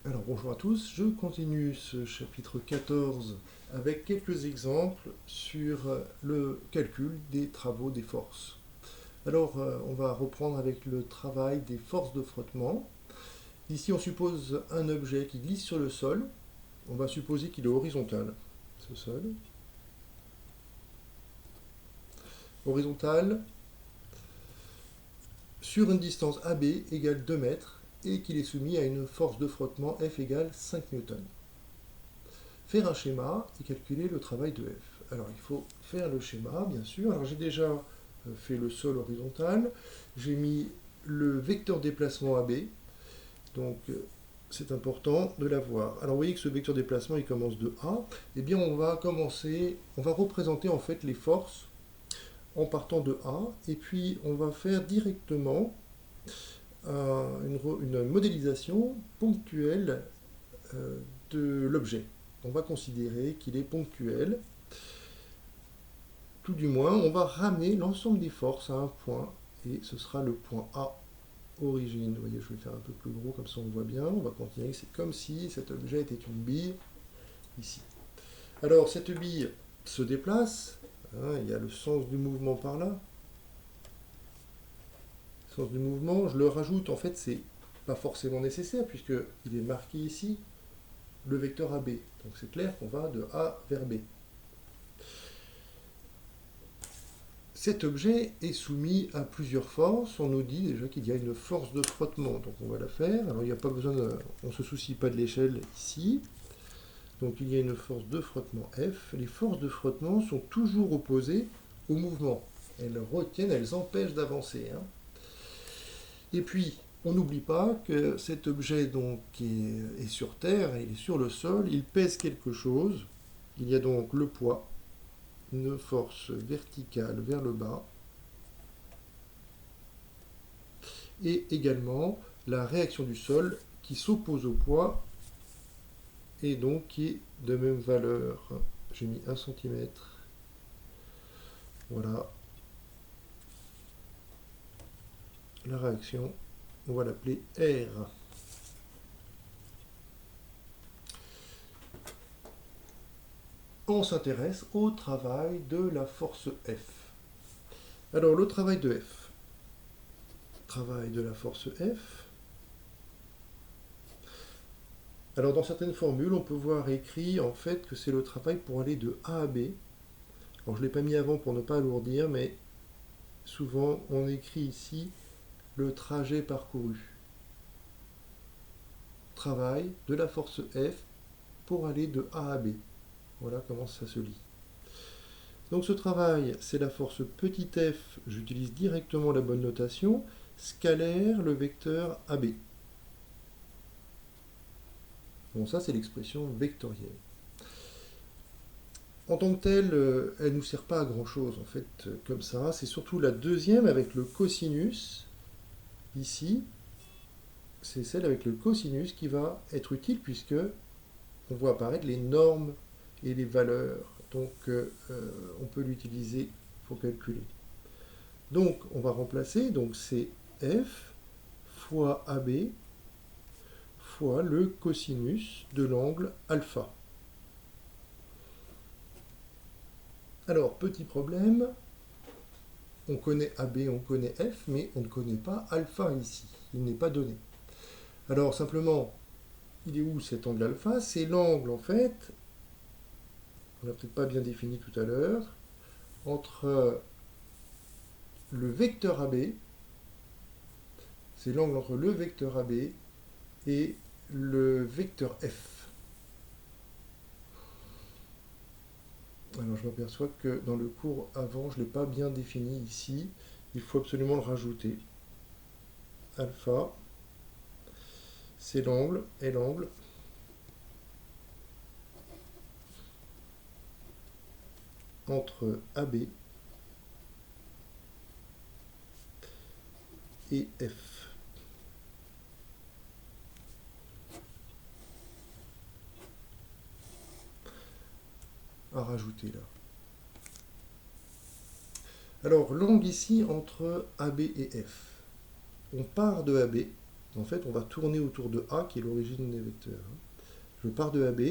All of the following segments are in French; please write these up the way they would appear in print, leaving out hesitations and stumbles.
Alors bonjour à tous, je continue ce chapitre 14 avec quelques exemples sur le calcul des travaux des forces. Alors on va reprendre avec le travail des forces de frottement. Ici on suppose un objet qui glisse sur le sol. On va supposer qu'il est horizontal, ce sol. Horizontal sur une distance AB égale 2 mètres et qu'il est soumis à une force de frottement F égale 5 newtons. Faire un schéma et calculer le travail de F. Alors il faut faire le schéma, bien sûr. Alors j'ai déjà fait le sol horizontal. J'ai mis le vecteur déplacement AB. Donc c'est important de l'avoir. Alors vous voyez que ce vecteur déplacement il commence de A. Eh bien on va représenter en fait les forces en partant de A. Et puis on va faire directement une modélisation ponctuelle de l'objet. On va considérer qu'il est ponctuel. Tout du moins, on va ramener l'ensemble des forces à un point, et ce sera le point A, origine. Vous voyez, je vais faire un peu plus gros, comme ça on voit bien. On va continuer, c'est comme si cet objet était une bille, ici. Alors, cette bille se déplace, hein, il y a le sens du mouvement par là. Le sens du mouvement, je le rajoute, en fait, c'est pas forcément nécessaire, puisqu'il est marqué ici, le vecteur AB. Donc c'est clair qu'on va de A vers B. Cet objet est soumis à plusieurs forces. On nous dit déjà qu'il y a une force de frottement, donc on va la faire. Alors il n'y a pas besoin on ne se soucie pas de l'échelle ici. Donc il y a une force de frottement F. Les forces de frottement sont toujours opposées au mouvement. Elles retiennent, elles empêchent d'avancer, hein. Et puis, on n'oublie pas que cet objet donc est sur Terre, il est sur le sol, il pèse quelque chose. Il y a donc le poids, une force verticale vers le bas, et également la réaction du sol qui s'oppose au poids et donc qui est de même valeur. J'ai mis 1 cm. Voilà. La réaction, on va l'appeler R. On s'intéresse au travail de la force F. Alors le travail de F. Travail de la force F. Alors dans certaines formules, on peut voir écrit en fait que c'est le travail pour aller de A à B. Alors je ne l'ai pas mis avant pour ne pas alourdir, mais souvent on écrit ici le trajet parcouru. Travail de la force F pour aller de A à B. Voilà comment ça se lit. Donc ce travail, c'est la force petit f, j'utilise directement la bonne notation, scalaire le vecteur AB. Bon, ça c'est l'expression vectorielle. En tant que telle, elle ne nous sert pas à grand chose en fait, comme ça. C'est surtout la deuxième avec le cosinus, ici. C'est celle avec le cosinus qui va être utile puisque on voit apparaître les normes et les valeurs. Donc on peut l'utiliser pour calculer. Donc on va remplacer, donc c'est f fois AB fois le cosinus de l'angle alpha. Alors petit problème, on connaît AB, on connaît F, mais on ne connaît pas alpha ici, il n'est pas donné. Alors simplement, il est où cet angle alpha? C'est l'angle en fait, on l'a peut-être pas bien défini tout à l'heure, entre le vecteur AB, c'est l'angle entre le vecteur AB et le vecteur F. Alors je m'aperçois que dans le cours avant, je ne l'ai pas bien défini ici. Il faut absolument le rajouter. Alpha, c'est l'angle, et l'angle entre AB et F. À rajouter là. Alors l'angle ici entre AB et F. On part de AB, En fait, on va tourner autour de A, qui est l'origine des vecteurs. Je pars de AB,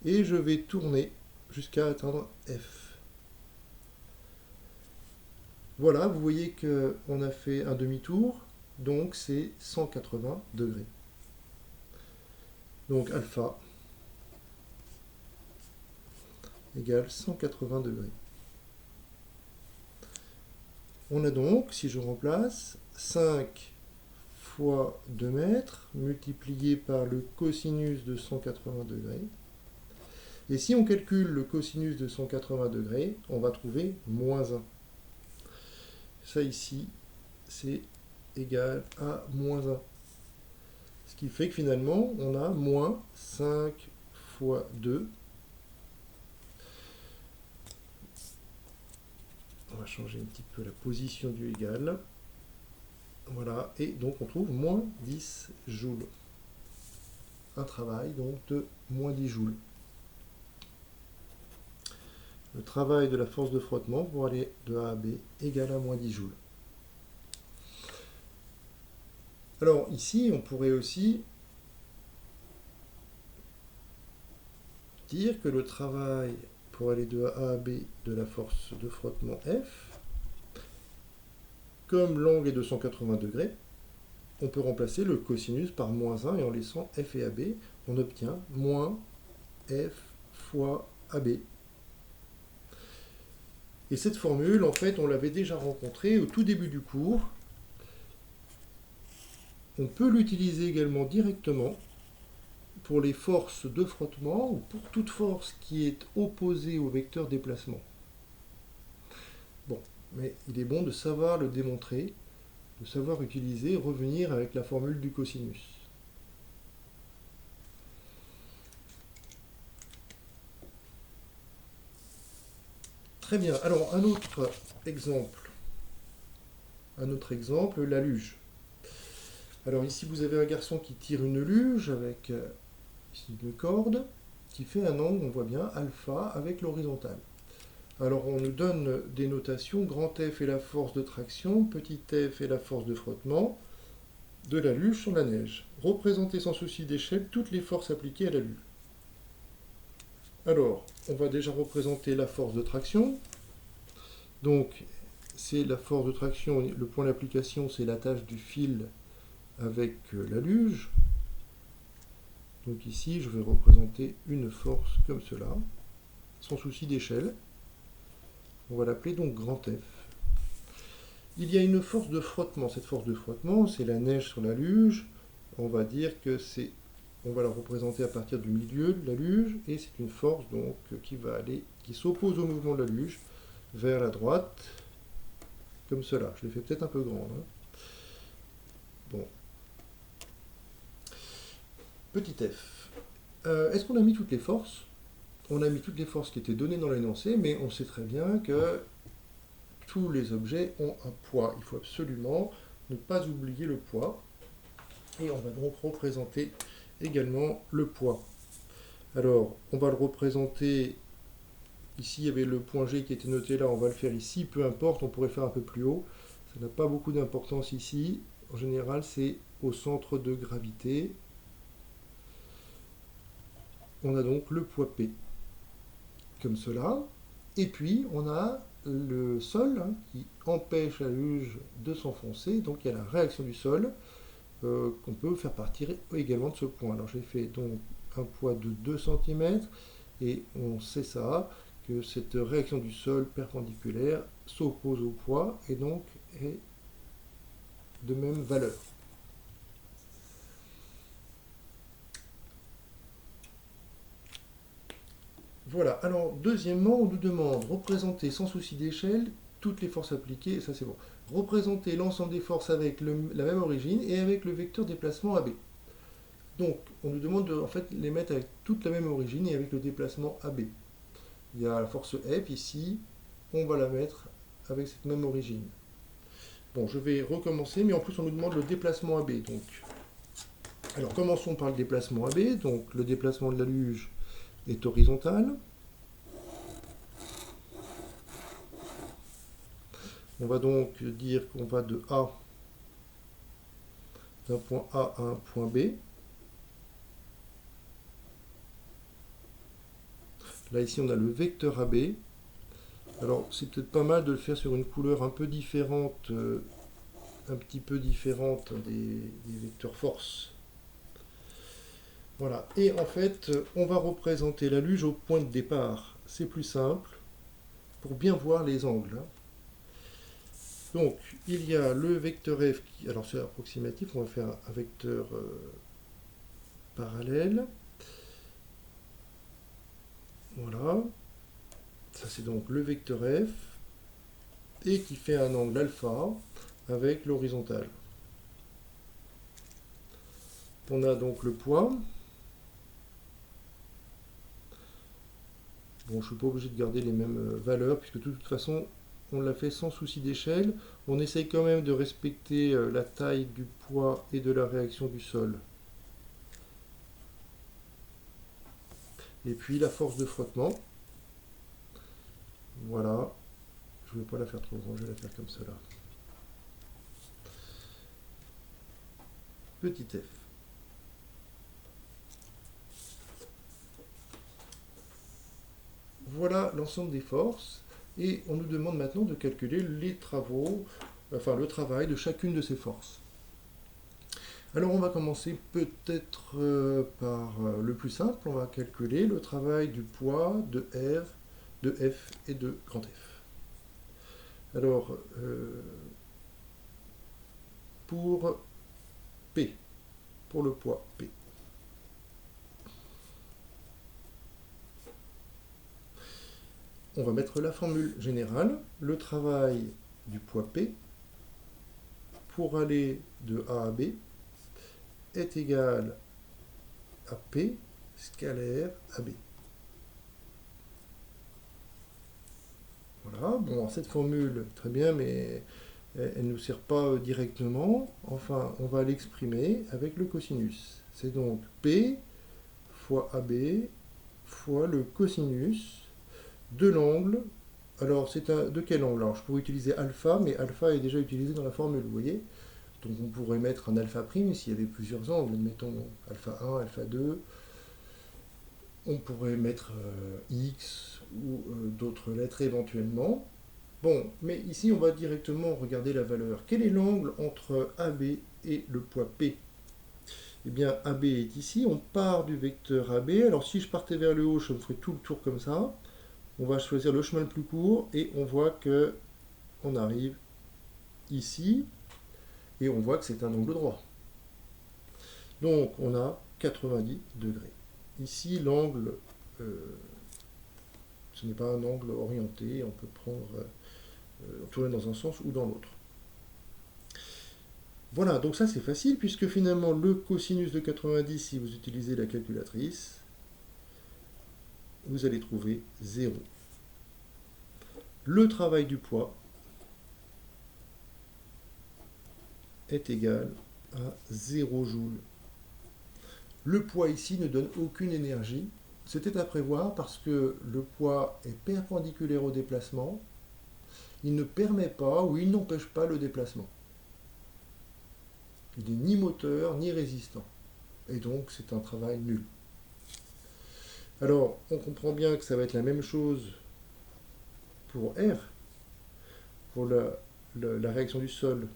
et je vais tourner jusqu'à atteindre F. Voilà, vous voyez qu'on a fait un demi-tour, donc c'est 180 degrés. Donc alpha égale 180 degrés. On a donc, si je remplace, 5 fois 2 mètres multiplié par le cosinus de 180 degrés. Et si on calcule le cosinus de 180 degrés, on va trouver moins 1. Ça ici, c'est égal à moins 1. Ce qui fait que finalement, on a moins 5 fois 2. On va changer un petit peu la position du égal. Voilà, et donc on trouve moins 10 joules. Un travail donc de moins 10 joules. Le travail de la force de frottement pour aller de A à B égale à moins 10 joules. Alors ici, on pourrait aussi dire que le travail pour aller de A à B de la force de frottement F, comme l'angle est de 180 degrés, on peut remplacer le cosinus par moins 1 et en laissant F et AB, on obtient moins F fois AB. Et cette formule, en fait, on l'avait déjà rencontrée au tout début du cours. On peut l'utiliser également directement pour les forces de frottement ou pour toute force qui est opposée au vecteur déplacement. Bon, mais il est bon de savoir le démontrer, de savoir utiliser, revenir avec la formule du cosinus. Très bien, alors un autre exemple, la luge. Alors ici vous avez un garçon qui tire une luge avec ici une corde qui fait un angle, on voit bien, alpha avec l'horizontale. Alors on nous donne des notations, grand F est la force de traction, petit f est la force de frottement de la luge sur la neige. Représentez sans souci d'échelle toutes les forces appliquées à la luge. Alors, on va déjà représenter la force de traction. Donc, c'est la force de traction, le point d'application, c'est l'attache du fil avec la luge. Donc ici, je vais représenter une force comme cela, sans souci d'échelle. On va l'appeler donc grand F. Il y a une force de frottement. Cette force de frottement, c'est la neige sur la luge. On va dire que c'est, on va la représenter à partir du milieu de la luge, et c'est une force donc qui s'oppose au mouvement de la luge vers la droite, comme cela. Je l'ai fait peut-être un peu grand. Bon. Petit f. Est-ce qu'on a mis toutes les forces? On a mis toutes les forces qui étaient données dans l'énoncé, mais on sait très bien que tous les objets ont un poids. Il faut absolument ne pas oublier le poids. Et on va donc représenter également le poids. Alors, on va le représenter, ici il y avait le point G qui était noté là, on va le faire ici, peu importe, on pourrait le faire un peu plus haut. Ça n'a pas beaucoup d'importance ici. En général, c'est au centre de gravité. On a donc le poids P, comme cela. Et puis, on a le sol qui empêche la luge de s'enfoncer. Donc, il y a la réaction du sol qu'on peut faire partir également de ce point. Alors, j'ai fait donc un poids de 2 cm. Et on sait ça, que cette réaction du sol perpendiculaire s'oppose au poids et donc est de même valeur. Voilà, alors deuxièmement, on nous demande de représenter sans souci d'échelle toutes les forces appliquées, ça c'est bon. Représenter l'ensemble des forces avec la même origine et avec le vecteur déplacement AB. Donc, on nous demande de en fait, les mettre avec toute la même origine et avec le déplacement AB. Il y a la force F ici, on va la mettre avec cette même origine. Bon, je vais recommencer, mais en plus on nous demande le déplacement AB. Donc, alors commençons par le déplacement AB. Donc, le déplacement de la luge est horizontal. On va donc dire qu'on va de A d'un point A à un point B. Là, ici, on a le vecteur AB. Alors, c'est peut-être pas mal de le faire sur une couleur un peu différente, un petit peu différente des vecteurs force. Voilà. Et en fait, on va représenter la luge au point de départ. C'est plus simple pour bien voir les angles. Donc, il y a le vecteur F, alors c'est approximatif, on va faire un vecteur parallèle. Voilà. Ça, c'est donc le vecteur F, et qui fait un angle alpha avec l'horizontale. On a donc le poids. Bon, je ne suis pas obligé de garder les mêmes valeurs, puisque de toute façon, on l'a fait sans souci d'échelle. On essaye quand même de respecter la taille du poids et de la réaction du sol. Et puis la force de frottement. Voilà. Je ne vais pas la faire trop grande, je vais la faire comme cela. Petit f. Voilà l'ensemble des forces. Et on nous demande maintenant de calculer les travaux, enfin le travail de chacune de ces forces. Alors on va commencer peut-être par le plus simple. On va calculer le travail du poids de R, de F et de grand F. Alors, pour P, pour le poids P. On va mettre la formule générale. Le travail du poids P pour aller de A à B est égal à P scalaire AB. Voilà, bon, cette formule, très bien, mais elle ne nous sert pas directement. Enfin, on va l'exprimer avec le cosinus. C'est donc P fois AB fois le cosinus de l'angle. Alors, c'est de quel angle? Alors, je pourrais utiliser alpha, mais alpha est déjà utilisé dans la formule, vous voyez. Donc, on pourrait mettre un alpha prime s'il y avait plusieurs angles. Mettons alpha 1, alpha 2. On pourrait mettre X ou d'autres lettres éventuellement. Bon, mais ici, on va directement regarder la valeur. Quel est l'angle entre AB et le poids P? Eh bien, AB est ici. On part du vecteur AB. Alors, si je partais vers le haut, je me ferais tout le tour comme ça. On va choisir le chemin le plus court et on voit que on arrive ici et on voit que c'est un angle droit. Donc, on a 90 degrés. Ici, l'angle, ce n'est pas un angle orienté. On peut tourner dans un sens ou dans l'autre. Voilà, donc ça c'est facile, puisque finalement le cosinus de 90, si vous utilisez la calculatrice, vous allez trouver 0. Le travail du poids est égal à 0 joule. Le poids ici ne donne aucune énergie. C'était à prévoir parce que le poids est perpendiculaire au déplacement. Il ne permet pas ou il n'empêche pas le déplacement. Il n'est ni moteur ni résistant. Et donc c'est un travail nul. Alors on comprend bien que ça va être la même chose pour R, pour la réaction du sol.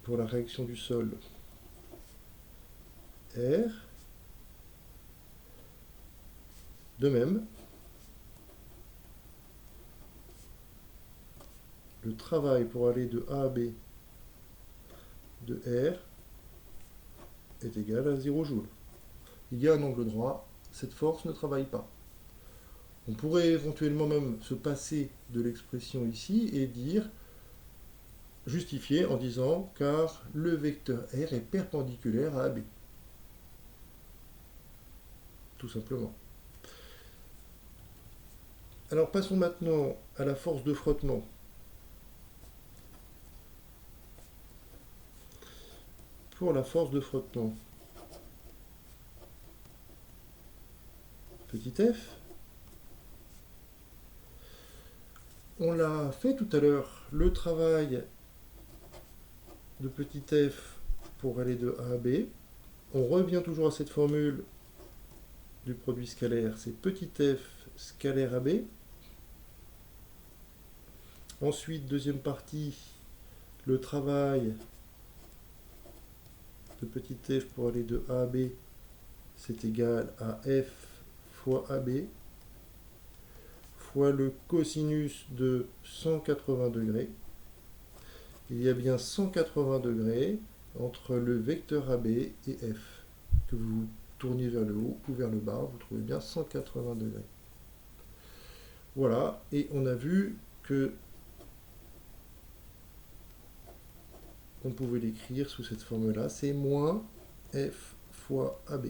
Pour la réaction du sol R. De même, le travail pour aller de A à B de R est égal à 0 joule. Il y a un angle droit, cette force ne travaille pas. On pourrait éventuellement même se passer de l'expression ici et dire, justifier en disant, car le vecteur R est perpendiculaire à AB. Tout simplement. Alors passons maintenant à la force de frottement. Pour la force de frottement, petit f, on l'a fait tout à l'heure, le travail de petit f pour aller de A à B. On revient toujours à cette formule du produit scalaire, c'est petit f scalaire AB. Ensuite, deuxième partie, le travail de petit f pour aller de A à B, c'est égal à f fois AB fois le cosinus de 180 degrés. Il y a bien 180 degrés entre le vecteur AB et f. Que vous tourniez vers le haut ou vers le bas, vous trouvez bien 180 degrés. Voilà, et on a vu que on pouvait l'écrire sous cette forme-là, c'est moins f fois AB.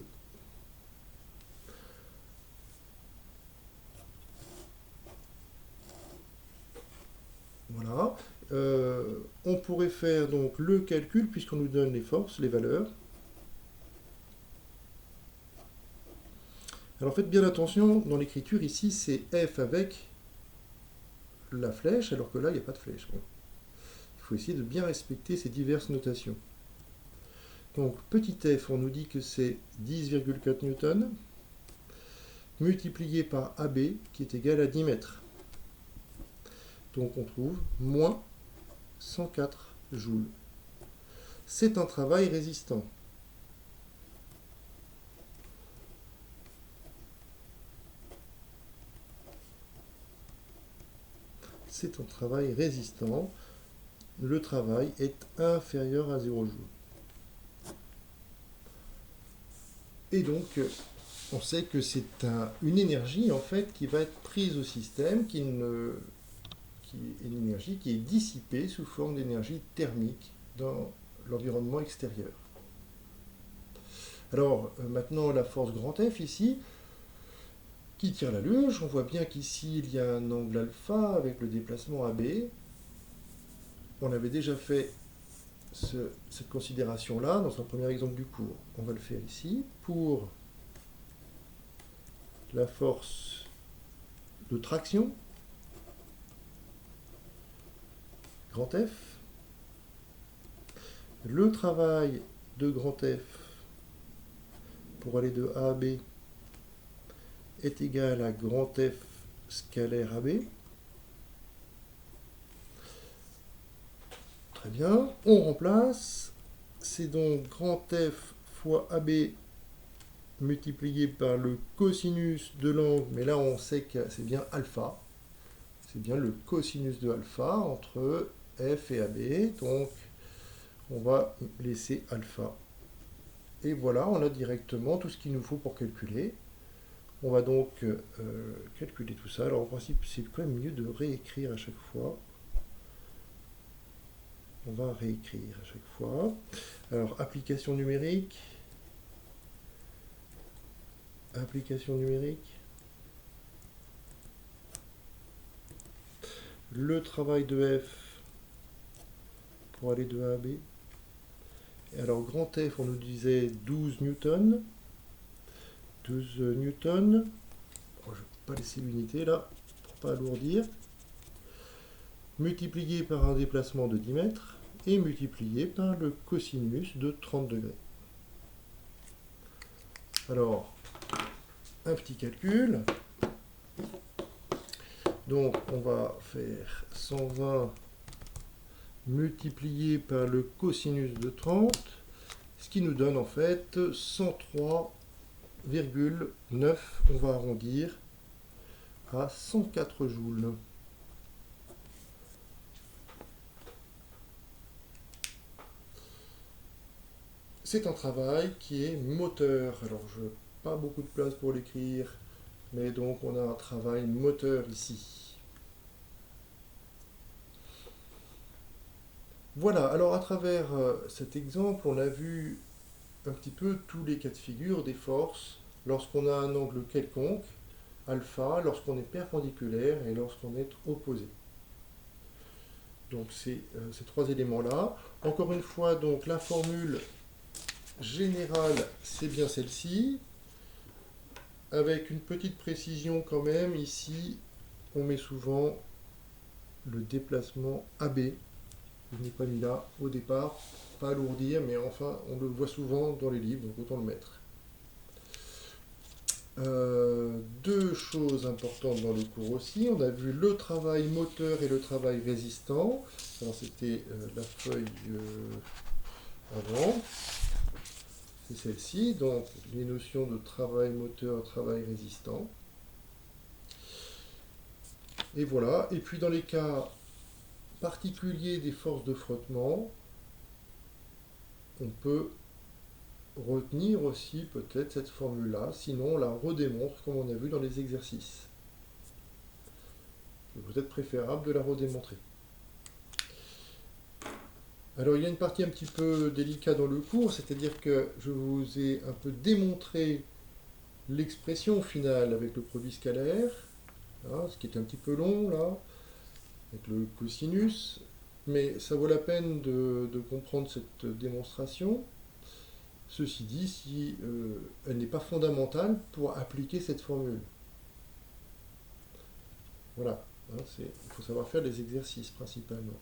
Voilà. On pourrait faire donc le calcul puisqu'on nous donne les forces, les valeurs. Alors faites bien attention, dans l'écriture ici c'est F avec la flèche, alors que là il n'y a pas de flèche. Bon. Il faut essayer de bien respecter ces diverses notations. Donc petit f, on nous dit que c'est 10,4 newtons, multiplié par AB qui est égal à 10 mètres. Donc on trouve moins 104 joules. C'est un travail résistant. C'est un travail résistant. Le travail est inférieur à 0 joules. Et donc, on sait que c'est une énergie en fait qui va être prise au système, qui est une énergie qui est dissipée sous forme d'énergie thermique dans l'environnement extérieur. Alors maintenant la force grand F ici, qui tire la luge, on voit bien qu'ici il y a un angle alpha avec le déplacement AB. On avait déjà fait cette considération-là dans un premier exemple du cours. On va le faire ici. Pour la force de traction, grand F, le travail de grand F pour aller de A à B est égal à grand F scalaire AB. Très bien, on remplace, c'est donc grand F fois AB multiplié par le cosinus de l'angle, mais là on sait que c'est bien alpha, c'est bien le cosinus de alpha entre F et AB, donc on va laisser alpha. Et voilà, on a directement tout ce qu'il nous faut pour calculer. On va donc calculer tout ça. Alors en principe, c'est quand même mieux de réécrire à chaque fois. On va réécrire à chaque fois. Alors, application numérique. Application numérique. Le travail de F pour aller de A à B. Et alors, grand F, on nous disait 12 newtons. 12 newtons. Bon, je ne vais pas laisser l'unité là, pour ne pas alourdir. Multiplié par un déplacement de 10 mètres et multiplié par le cosinus de 30 degrés. Alors, un petit calcul. Donc, on va faire 120 multiplié par le cosinus de 30, ce qui nous donne en fait 103,9, on va arrondir à 104 joules. C'est un travail qui est moteur. Alors, je n'ai pas beaucoup de place pour l'écrire, mais donc on a un travail moteur ici. Voilà, alors à travers cet exemple, on a vu un petit peu tous les cas de figure des forces lorsqu'on a un angle quelconque, alpha, lorsqu'on est perpendiculaire et lorsqu'on est opposé. Donc c'est ces trois éléments-là. Encore une fois, donc la formule générale, c'est bien celle-ci, avec une petite précision quand même. Ici, on met souvent le déplacement AB Je ne l'ai pas mis là au départ, pas alourdir, mais enfin, on le voit souvent dans les livres, donc autant le mettre. Deux choses importantes dans le cours aussi. On a vu le travail moteur et le travail résistant. Alors c'était la feuille avant. C'est celle-ci. Donc les notions de travail moteur, travail résistant. Et voilà. Et puis dans les cas particuliers des forces de frottement, on peut retenir aussi peut-être cette formule-là. Sinon on la redémontre comme on a vu dans les exercices. C'est peut-être préférable de la redémontrer. Alors il y a une partie un petit peu délicate dans le cours, c'est-à-dire que je vous ai un peu démontré l'expression finale avec le produit scalaire, hein, ce qui est un petit peu long là, avec le cosinus, mais ça vaut la peine de comprendre cette démonstration. Ceci dit, si elle n'est pas fondamentale pour appliquer cette formule. Voilà, hein, il faut savoir faire les exercices principalement.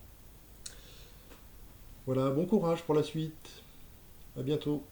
Voilà, bon courage pour la suite. À bientôt.